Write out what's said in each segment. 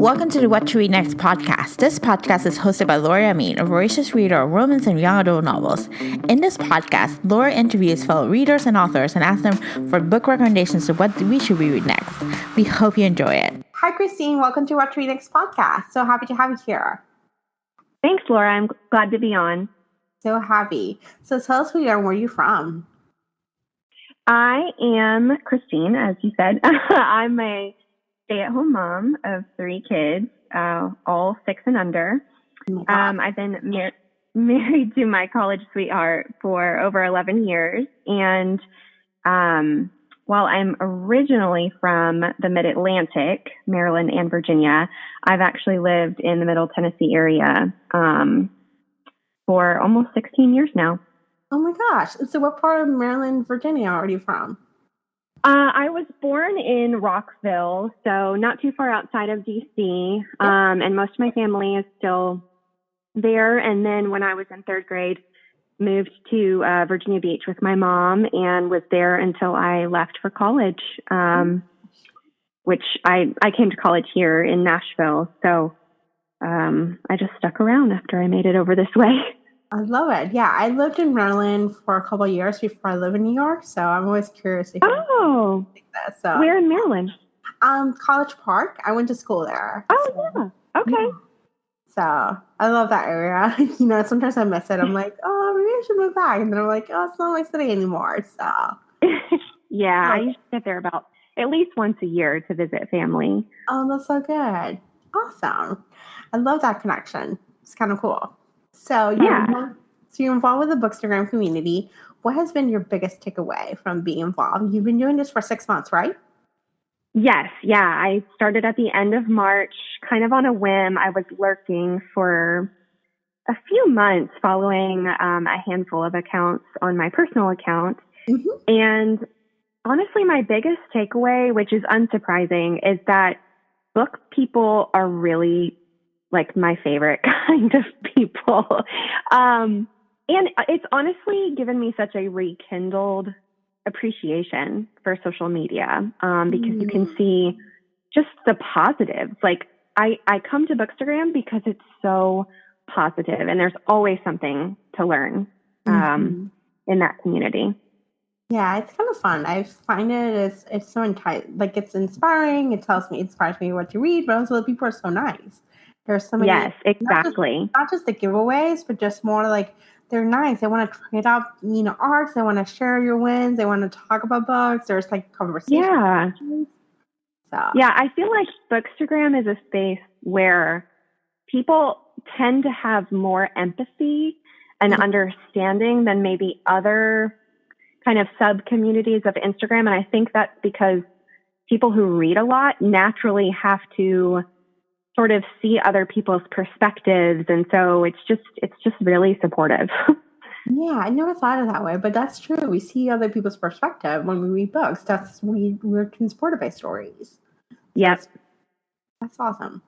Welcome to the What to Read Next podcast. This podcast is hosted by Laura Amin, a voracious reader of romance and young adult novels. In this podcast, Laura interviews fellow readers and authors and asks them for book recommendations of what we should read next. We hope you enjoy it. Hi, Christine. Welcome to What to Read Next podcast. So happy to have you here. Thanks, Laura. I'm glad to be on. So happy. So tell us who you are and where you're from. I am Christine, as you said. I'm a stay-at-home mom of 3 kids, all 6 and under. I've been married to my college sweetheart for over 11 years. And while I'm originally from the Mid-Atlantic, Maryland and Virginia, I've actually lived in the Middle Tennessee area for almost 16 years now. Oh my gosh. So what part of Maryland, Virginia are you from? I was born in Rockville, so not too far outside of D.C., and most of my family is still there. And then when I was in 3rd grade, moved to Virginia Beach with my mom and was there until I left for college, which I came to college here in Nashville. So I just stuck around after I made it over this way. I love it. Yeah, I lived in Maryland for a couple of years before I lived in New York, so I'm always curious to hear that. So, where in Maryland? College Park. I went to school there. Oh, yeah. Okay. Yeah. So I love that area. Sometimes I miss it. I'm like, oh, maybe I should move back. And then I'm like, oh, it's not my city anymore. So yeah, I used to get there about at least once a year to visit family. Oh, that's so good. Awesome. I love that connection. It's kind of cool. So you're involved with the Bookstagram community. What has been your biggest takeaway from being involved? You've been doing this for 6 months, right? Yes. Yeah. I started at the end of March, kind of on a whim. I was lurking for a few months following a handful of accounts on my personal account. Mm-hmm. And honestly, my biggest takeaway, which is unsurprising, is that book people are really like my favorite kind of people. And it's honestly given me such a rekindled appreciation for social media because you can see just the positives. Like I come to Bookstagram because it's so positive and there's always something to learn in that community. Yeah, it's kind of fun. I find it's so it's inspiring. It inspires me what to read, but also the people are so nice. There's so many. Yes, exactly. Not just the giveaways, but just more like they're nice. They want to trade out, arts. They want to share your wins. They want to talk about books. There's like conversation. Yeah. So. Yeah, I feel like Bookstagram is a space where people tend to have more empathy and understanding than maybe other kind of sub-communities of Instagram. And I think that's because people who read a lot naturally have to sort of see other people's perspectives. And so it's just really supportive. Yeah, I never thought of it that way, but that's true. We see other people's perspective when we read books. We're transported by stories. Yes. That's awesome.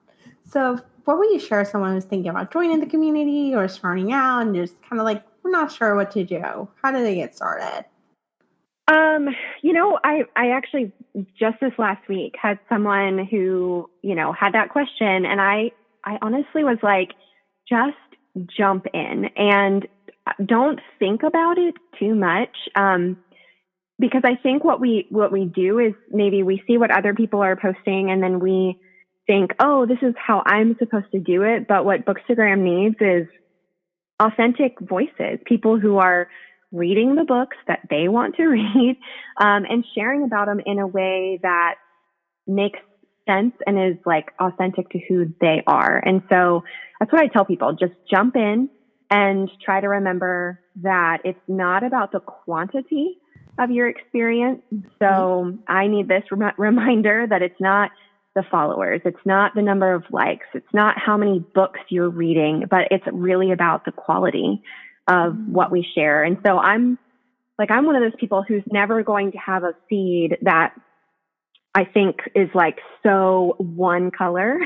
So what would you share with someone who's thinking about joining the community or starting out and just kind of like, we're not sure what to do? How do they get started? I actually just this last week had someone who, had that question, and I honestly was like, just jump in and don't think about it too much. Because I think what we do is maybe we see what other people are posting and then we think, oh, this is how I'm supposed to do it. But what Bookstagram needs is authentic voices, people who are reading the books that they want to read, and sharing about them in a way that makes sense and is like authentic to who they are. And so that's what I tell people, just jump in and try to remember that it's not about the quantity of your experience. So I need this reminder that it's not the followers, it's not the number of likes, it's not how many books you're reading, but it's really about the quality of what we share. And so I'm one of those people who's never going to have a feed that I think is like so one color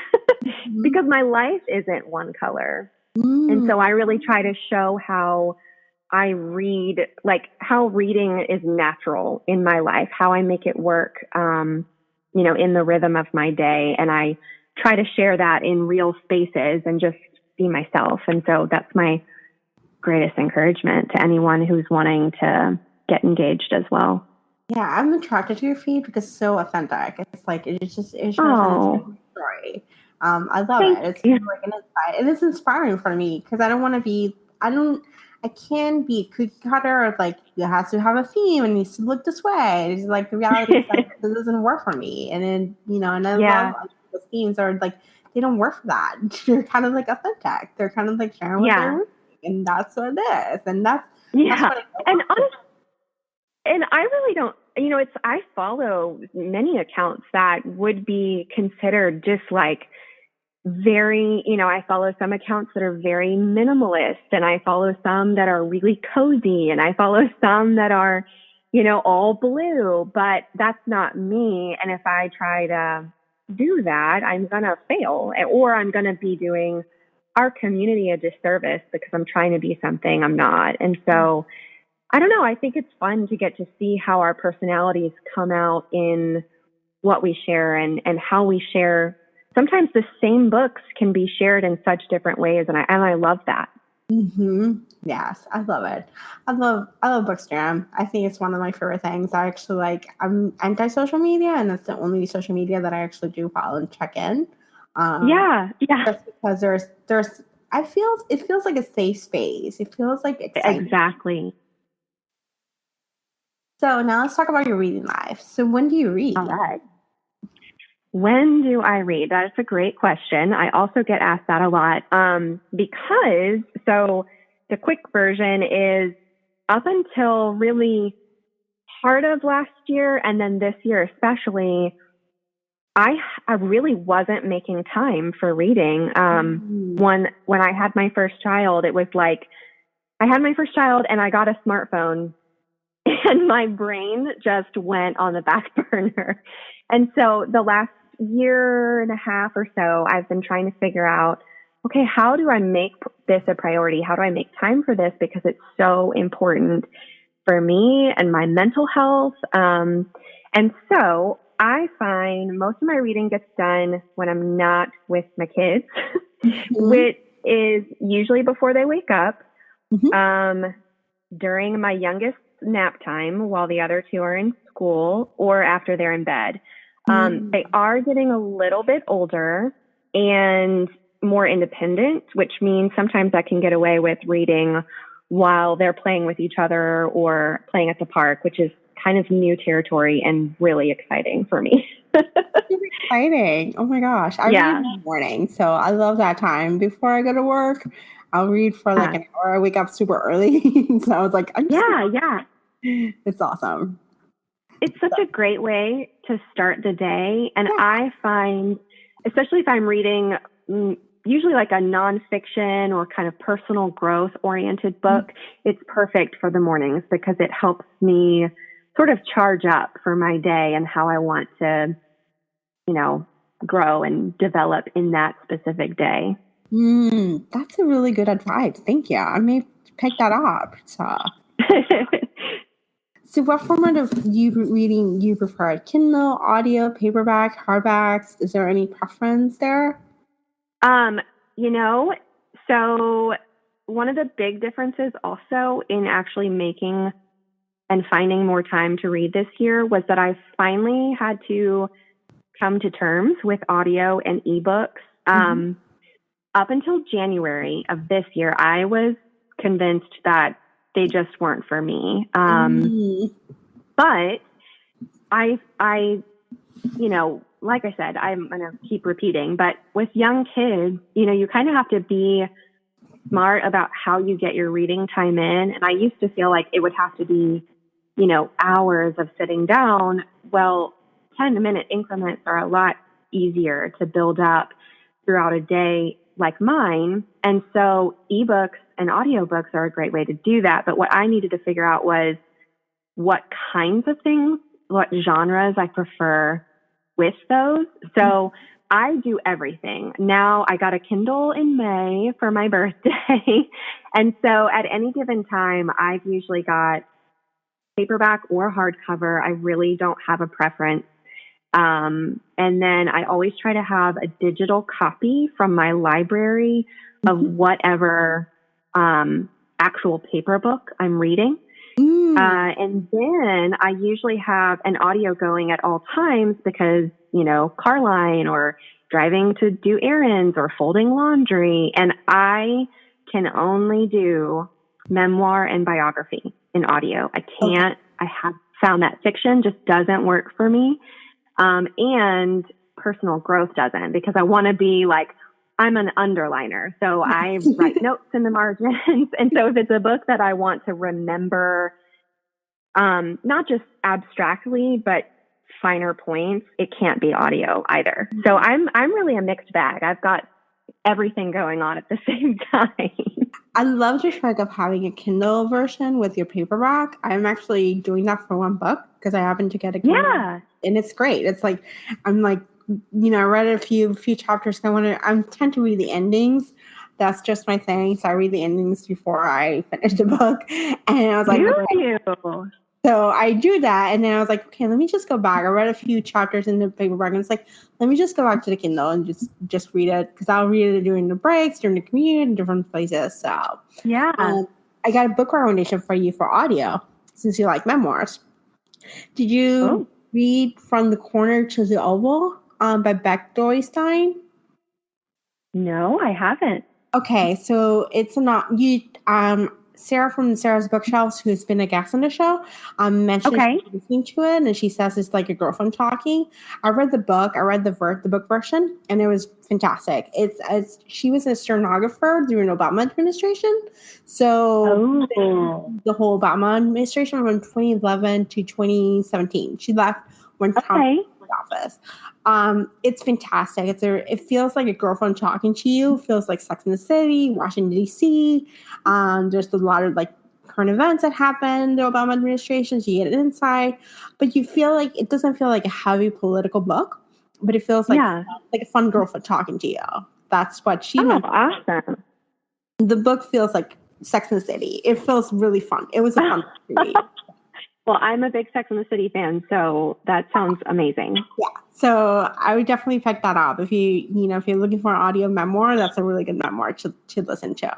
because my life isn't one color. And so I really try to show how I read, like how reading is natural in my life, how I make it work, in the rhythm of my day. And I try to share that in real spaces and just be myself. And so that's my greatest encouragement to anyone who's wanting to get engaged as well. Yeah, I'm attracted to your feed because it's so authentic. It's like it's just an story. I love it. It's like it is inspiring for me because I don't want to be. I can be a cookie cutter. Like it has to have a theme and needs to look this way. It's like the reality is like this doesn't work for me. And then and I love the themes are like they don't work for that. They're kind of like authentic. They're kind of like sharing what they're reading, and that's what it is. And that's what and honestly, and I really don't. I follow many accounts that would be considered just like very, I follow some accounts that are very minimalist, and I follow some that are really cozy, and I follow some that are, all blue, but that's not me. And if I try to do that, I'm going to fail, or I'm going to be doing our community a disservice because I'm trying to be something I'm not. And so I don't know. I think it's fun to get to see how our personalities come out in what we share and how we share. Sometimes the same books can be shared in such different ways. And I love that. Mm-hmm. Yes, I love it. I love Bookstagram. I think it's one of my favorite things. I actually I'm anti-social media, and it's the only social media that I actually do follow and check in. Just because there's it feels like a safe space. It feels like exciting. Exactly. So now let's talk about your reading life. So when do you read? All right. When do I read? That's a great question. I also get asked that a lot because, so the quick version is up until really part of last year and then this year especially, I really wasn't making time for reading. When I had my first child, it was like I had my first child and I got a smartphone. And my brain just went on the back burner. And so the last year and a half or so, I've been trying to figure out, okay, how do I make this a priority? How do I make time for this? Because it's so important for me and my mental health. And so I find most of my reading gets done when I'm not with my kids, which is usually before they wake up, during my youngest nap time while the other two are in school or after they're in bed. They are getting a little bit older and more independent, which means sometimes I can get away with reading while they're playing with each other or playing at the park, which is kind of new territory and really exciting for me. Super exciting. Oh my gosh. I read in the morning. So I love that time. Before I go to work, I'll read for like an hour. I wake up super early. So I was like, it's awesome. It's such a great way to start the day. And I find, especially if I'm reading usually like a nonfiction or kind of personal growth oriented book, it's perfect for the mornings because it helps me sort of charge up for my day and how I want to, grow and develop in that specific day. That's a really good advice. Thank you. I may pick that up. So what format of reading you prefer? Kindle, audio, paperback, hardbacks? Is there any preference there? So one of the big differences also in actually making and finding more time to read this year was that I finally had to come to terms with audio and ebooks. Up until January of this year, I was convinced that they just weren't for me. But I, like I said, I'm going to keep repeating, but with young kids, you kind of have to be smart about how you get your reading time in. And I used to feel like it would have to be, hours of sitting down. Well, 10-minute increments are a lot easier to build up throughout a day like mine. And so ebooks and audiobooks are a great way to do that. But what I needed to figure out was what kinds of things, what genres I prefer with those. So I do everything. Now I got a Kindle in May for my birthday. And so at any given time, I've usually got paperback or hardcover. I really don't have a preference. And then I always try to have a digital copy from my library of whatever actual paper book I'm reading. And then I usually have an audio going at all times because, car line or driving to do errands or folding laundry. And I can only do memoir and biography in audio. I can't, I have found that fiction just doesn't work for me. And personal growth doesn't, because I want to be like, I'm an underliner. So I write notes in the margins. And so if it's a book that I want to remember, not just abstractly, but finer points, it can't be audio either. So I'm really a mixed bag. I've got everything going on at the same time. I love the trick of having a Kindle version with your paperback. I'm actually doing that for one book because I happen to get a Kindle. Yeah. And it's great. It's like, I'm like, I read a few chapters. I tend to read the endings. That's just my thing. So I read the endings before I finish the book. And I was like, so I do that. And then I was like, okay, let me just go back. I read a few chapters in the paperback and it's like, let me just go back to the Kindle and just read it. Because I'll read it during the breaks, during the commute, in different places. So yeah. I got a book recommendation for you for audio, since you like memoirs. Did you read From the Corner to the Oval by Beck Doystein? No, I haven't. Okay, so it's not you. Sarah from Sarah's Bookshelves, who's been a guest on the show, mentioned she's listening to it, and she says it's like a girlfriend talking. I read the book. I read the book version, and it was fantastic. It's she was a stenographer during the Obama administration, so the whole Obama administration from 2011 to 2017. She left when Trump was in office. It's fantastic. It feels like a girlfriend talking to you. It feels like Sex in the City, Washington D.C. There's a lot of like current events that happened in the Obama administration. So you get an insight, but you feel like it doesn't feel like a heavy political book, but it feels like a fun girlfriend talking to you. That's what she meant. Awesome. The book feels like Sex in the City. It feels really fun. It was a fun read. Well, I'm a big Sex and the City fan, so that sounds amazing. Yeah, so I would definitely pick that up. If if you're looking for an audio memoir, that's a really good memoir to listen to.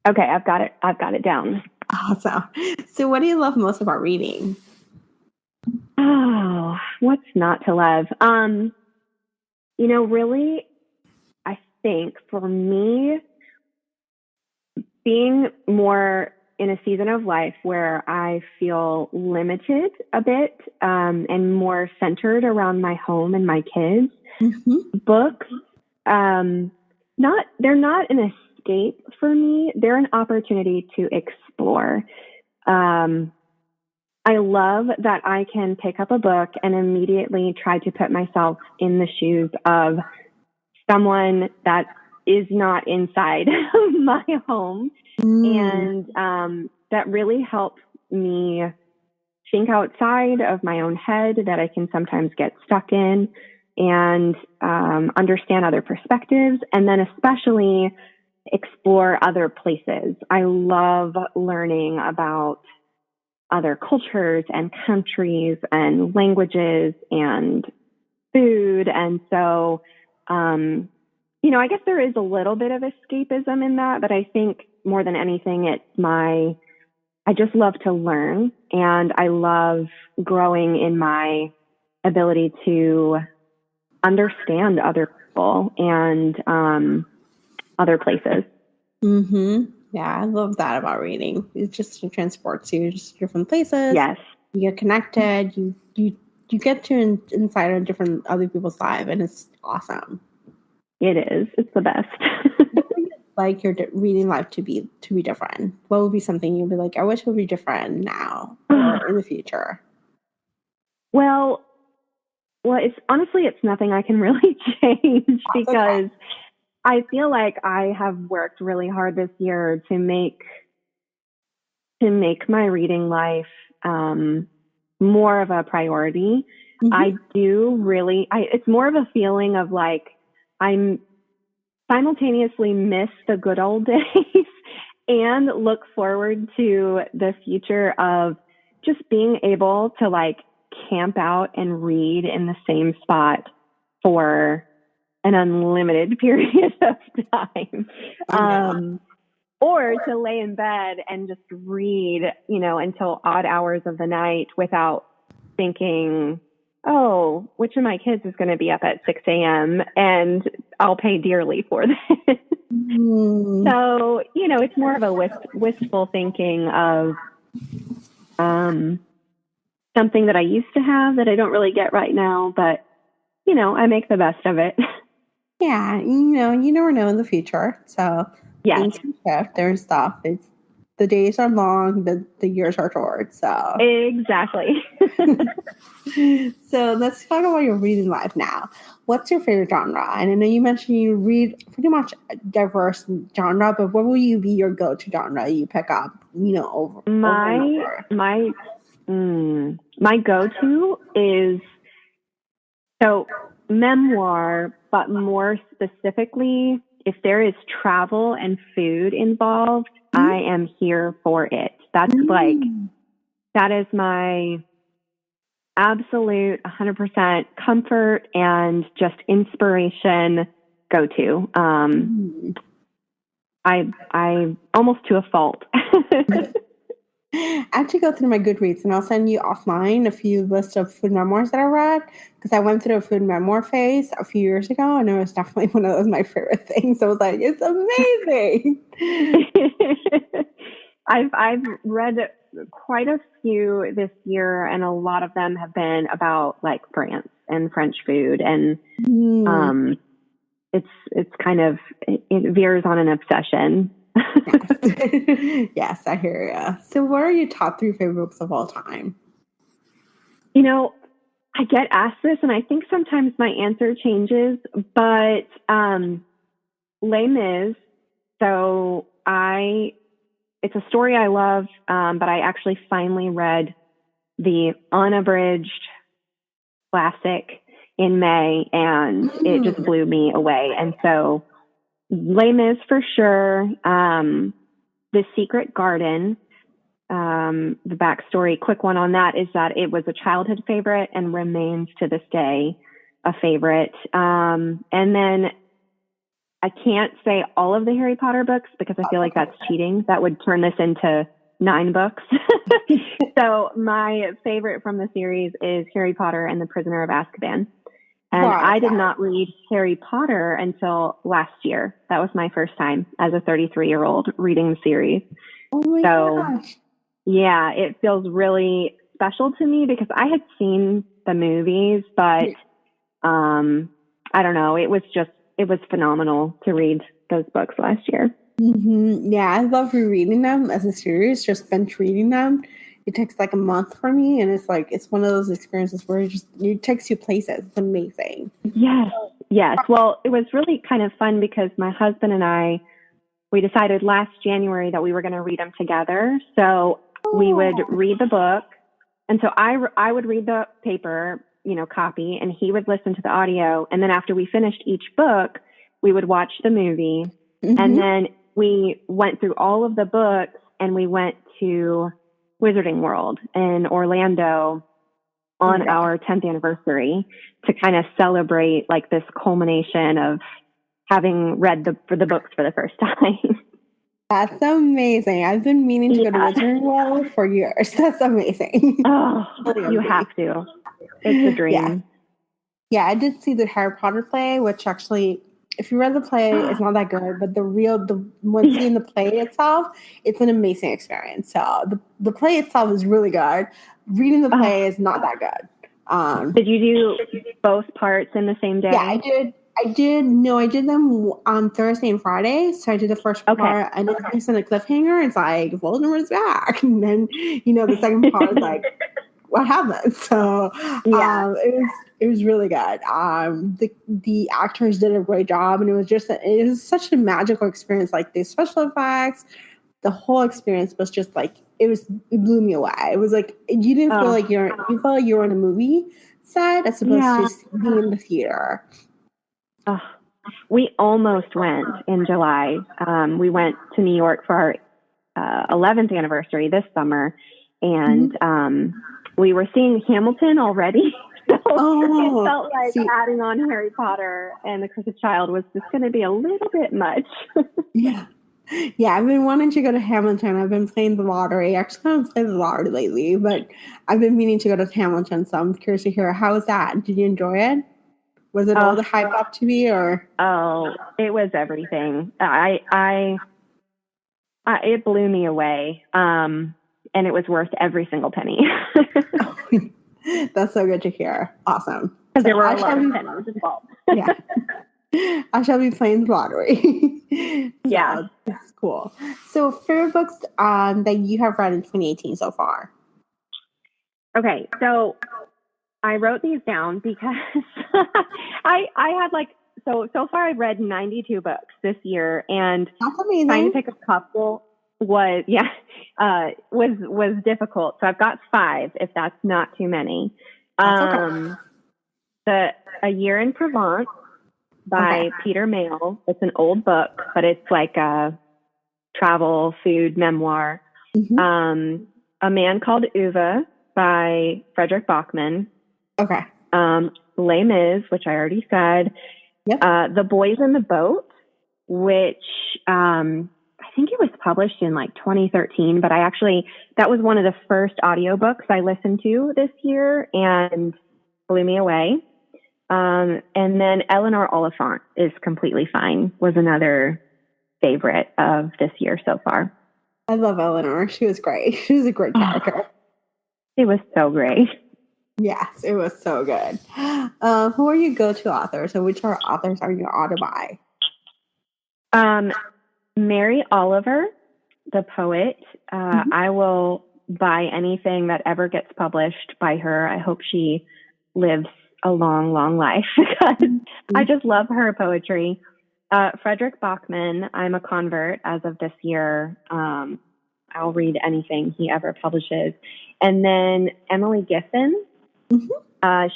Okay, I've got it down. Awesome. So what do you love most about reading? Oh, what's not to love? Really, I think for me, being more in a season of life where I feel limited a bit and more centered around my home and my kids. Books, they're not an escape for me. They're an opportunity to explore. I love that I can pick up a book and immediately try to put myself in the shoes of someone that is not inside my home. And that really helps me think outside of my own head that I can sometimes get stuck in, and understand other perspectives, and then especially explore other places. I love learning about other cultures and countries and languages and food. And so, I guess there is a little bit of escapism in that, but I think more than anything, I just love to learn, and I love growing in my ability to understand other people and other places. Yeah, I love that about reading. It just transports you to different places. Yes. You get connected. You get to inside of different other people's lives, and it's awesome. It is. It's the best. Like your reading life to be different. What would be something you'd be like, I wish it would be different now or in the future? Well, it's nothing I can really change because I feel like I have worked really hard this year to make my reading life more of a priority. I do really. It's more of a feeling of like I'm simultaneously miss the good old days and look forward to the future of just being able to like camp out and read in the same spot for an unlimited period of time. Or to lay in bed and just read, until odd hours of the night without thinking, oh, which of my kids is going to be up at 6 a.m. and I'll pay dearly for this. So, it's more of a wistful thinking of something that I used to have that I don't really get right now, but, I make the best of it. Yeah, you never know in the future. So things can shift. There's stuff. The days are long, the years are short. So exactly. So let's talk about your reading life now. What's your favorite genre? And I know you mentioned you read pretty much a diverse genre, but what will you be your go-to genre you pick up? Over my go-to is memoir, but more specifically, if there is travel and food involved, I am here for it. That's that is my absolute 100% comfort and just inspiration go-to. I almost to a fault. I have to go through my Goodreads, and I'll send you offline a few lists of food memoirs that I read, because I went through a food memoir phase a few years ago, and it was definitely one of those my favorite things. I was like, it's amazing. I've read quite a few this year, and a lot of them have been about like France and French food, and it's kind of, it veers on an obsession. Yes, I hear you. So what are your top 3 favorite books of all time? I get asked this, and I think sometimes my answer changes, but Les Mis. So it's a story I love, but I actually finally read the unabridged classic in May, and it just blew me away. And so Les Mis for sure. The Secret Garden, the backstory, quick one on that, is that it was a childhood favorite and remains to this day a favorite. And then I can't say all of the Harry Potter books because I feel like that's cheating. That would turn this into 9 books. So my favorite from the series is Harry Potter and the Prisoner of Azkaban. And I did not read Harry Potter until last year. That was my first time as a 33-year-old reading the series. Oh my gosh. Yeah, it feels really special to me because I had seen the movies, but I don't know. It was phenomenal to read those books last year. Yeah, I love rereading them as a series, just binge reading them. It takes like a month for me, and it's one of those experiences where it takes you places. It's amazing. Yes. Well, it was really kind of fun because my husband and we decided last January that we were going to read them together. So we would read the book, and so I would read the paper, copy, and he would listen to the audio. And then after we finished each book, we would watch the movie, and then we went through all of the books, and we went to Wizarding World in Orlando on our 10th anniversary to kind of celebrate like this culmination of having read the books for the first time. That's amazing. I've been meaning to go to Wizarding World for years. That's amazing. Oh, you have to. It's a dream. Yeah, I did see the Harry Potter play, which actually, if you read the play, it's not that good, but once seeing the play itself, it's an amazing experience. So the play itself is really good. Reading the play is not that good. Did you do both parts in the same day? Yeah, I did. I did them on Thursday and Friday. So I did the first part, and it's in a cliffhanger. It's like Voldemort's back, and then the second part is like, what happened? So it was really good. The actors did a great job, and it was such a magical experience. Like the special effects, the whole experience was just like it blew me away. It was like you didn't feel like you felt like you were in a movie set as opposed to just being in the theater. We almost went in July. We went to New York for our 11th anniversary this summer, and we were seeing Hamilton already. So Oh, it felt like adding on Harry Potter and The Cursed Child was just going to be a little bit much. Yeah. Yeah, I've been wanting to go to Hamilton. I've been playing the lottery. Actually, I haven't played the lottery lately, but I've been meaning to go to Hamilton, so I'm curious to hear, how was that? Did you enjoy it? Was it all the hype up to be, or? Oh, it was everything. It blew me away. And it was worth every single penny. That's so good to hear. Awesome. Because there were a lot of pennies involved. Yeah. I shall be playing the lottery. Yeah. That's cool. So, favorite books that you have read in 2018 so far? Okay, so I wrote these down because I had so far I've read 92 books this year, and that's amazing. Trying to pick a couple was difficult. So I've got 5, if that's not too many. That's okay. A Year in Provence by Peter Mayle. It's an old book, but it's like a travel food memoir. Mm-hmm. A Man Called Uwe by Frederick Bachman. Okay. Les Mis, which I already said. Yep. The Boys in the Boat, which I think it was published in like 2013, but that was one of the first audiobooks I listened to this year and blew me away. And then Eleanor Oliphant is Completely Fine was another favorite of this year so far. I love Eleanor. She was great. She was a great character. It was so great. Yes, it was so good. Who are your go-to authors, and which authors are you auto by? Mary Oliver, the poet. I will buy anything that ever gets published by her. I hope she lives a long, long life because I just love her poetry. Frederick Bachman, I'm a convert as of this year. I'll read anything he ever publishes. And then Emily Giffin.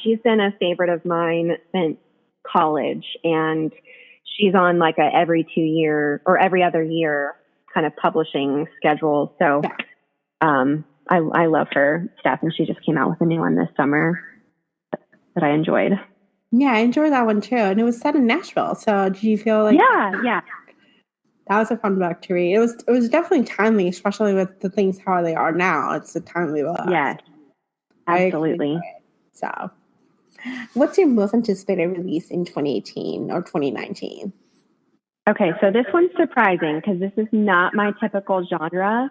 She's been a favorite of mine since college, and she's on like a every 2 year or every other year kind of publishing schedule. So I love her stuff, and she just came out with a new one this summer that I enjoyed. Yeah, I enjoyed that one too. And it was set in Nashville. So did you feel like Yeah. That was a fun book to read. It was definitely timely, especially with the things how they are now. It's a timely book. Yes. Absolutely. So what's your most anticipated release in 2018 or 2019? Okay, so this one's surprising because this is not my typical genre,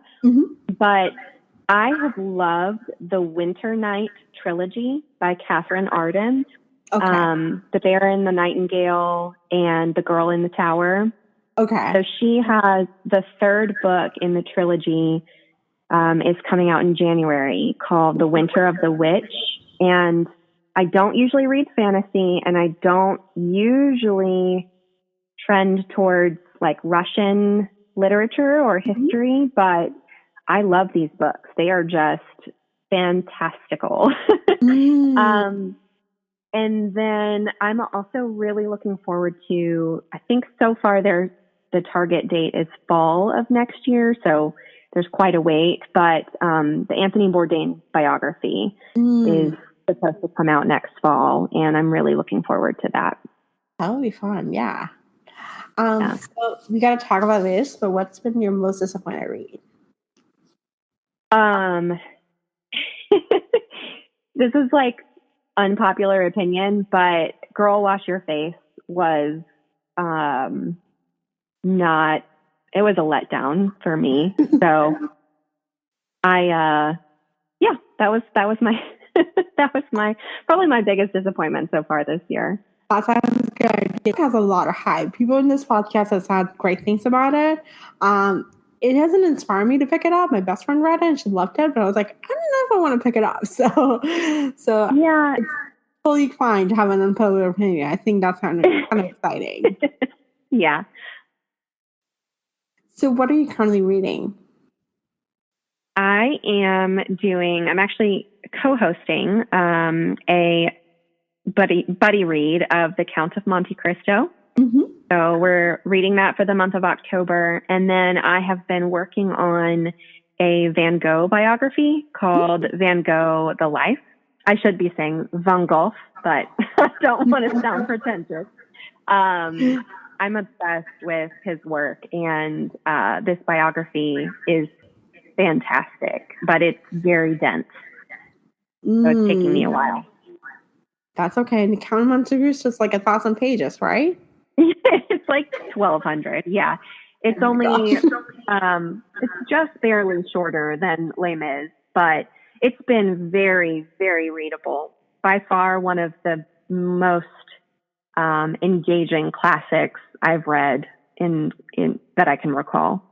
but I have loved the Winter Night trilogy by Catherine Arden. The Bear and the Nightingale and The Girl in the Tower. Okay. So she has the 3rd book in the trilogy is coming out in January called The Winter of the Witch. And I don't usually read fantasy, and I don't usually trend towards like Russian literature or history, but I love these books. They are just fantastical. And then I'm also really looking forward to, I think so far the target date is fall of next year. So there's quite a wait, but the Anthony Bourdain biography is supposed to come out next fall, and I'm really looking forward to that. That'll be fun. Yeah. So we got to talk about this, but what's been your most disappointing read? This is like unpopular opinion, but Girl Wash Your Face was it was a letdown for me. So that was my probably my biggest disappointment so far this year. That sounds good. It has a lot of hype. People in this podcast has had great things about it. It hasn't inspired me to pick it up. My best friend read it and she loved it, but I was like, I don't know if I want to pick it up. So yeah, it's totally fine to have an unpopular opinion. I think that's kind of exciting. Yeah. So what are you currently reading? I'm actually co-hosting a buddy read of The Count of Monte Cristo. So we're reading that for the month of October. And then I have been working on a Van Gogh biography called Van Gogh, The Life. I should be saying Van Gogh, but I don't want to sound pretentious. I'm obsessed with his work, and this biography is fantastic, but it's very dense. So it's taking me a while. That's okay. And the Count of Monte Cristo is like 1,000 pages, right? It's like 1,200. Yeah. It's only, it's just barely shorter than Les Mis, but it's been very, very readable. By far one of the most engaging classics I've read in that I can recall.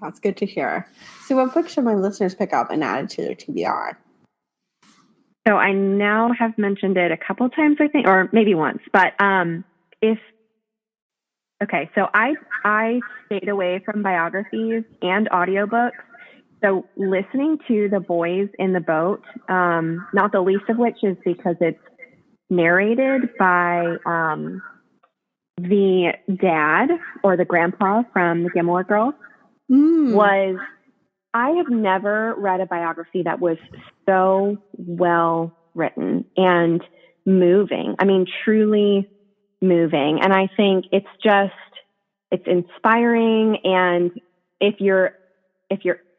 That's good to hear. So what book should my listeners pick up and add to their TBR? So I now have mentioned it a couple times, I think, or maybe once, but so I stayed away from biographies and audiobooks. So listening to The Boys in the Boat, not the least of which is because it's narrated by the dad or the grandpa from the Gilmore Girls, I have never read a biography that was so well written and moving. I mean, truly moving. And I think it's inspiring. And if you're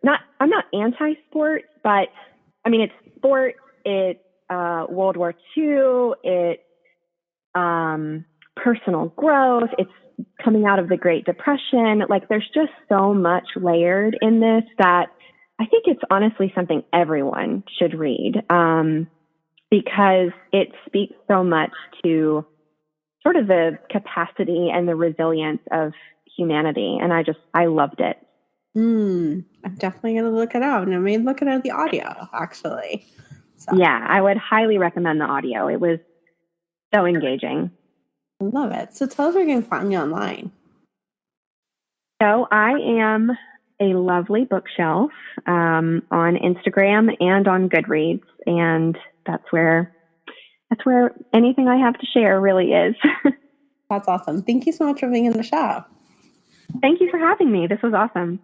not, I'm not anti-sports, but I mean, it's sports, it's World War II, it's personal growth, it's coming out of the Great Depression. Like, there's just so much layered in this that I think it's honestly something everyone should read, because it speaks so much to sort of the capacity and the resilience of humanity. And I loved it. I'm definitely going to look it up. And I may look at the audio, actually. So. Yeah, I would highly recommend the audio. It was so engaging. I love it. So tell us where you can find you online. So I am a lovely bookshelf on Instagram and on Goodreads. And that's where anything I have to share really is. That's awesome. Thank you so much for being in the show. Thank you for having me. This was awesome.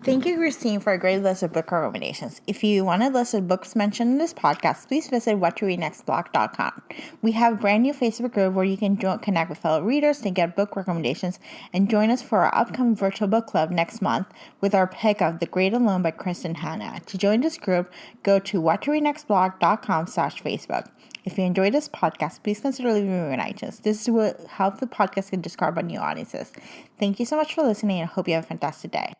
Thank you, Christine, for a great list of book recommendations. If you want a list of books mentioned in this podcast, please visit whattoreadnextblog.com. We have a brand new Facebook group where you can connect with fellow readers to get book recommendations and join us for our upcoming virtual book club next month with our pick of The Great Alone by Kristen Hanna. To join this group, go to whattoreadnextblog.com/Facebook. If you enjoyed this podcast, please consider leaving a review on iTunes. This will help the podcast get discovered by new audiences. Thank you so much for listening, and I hope you have a fantastic day.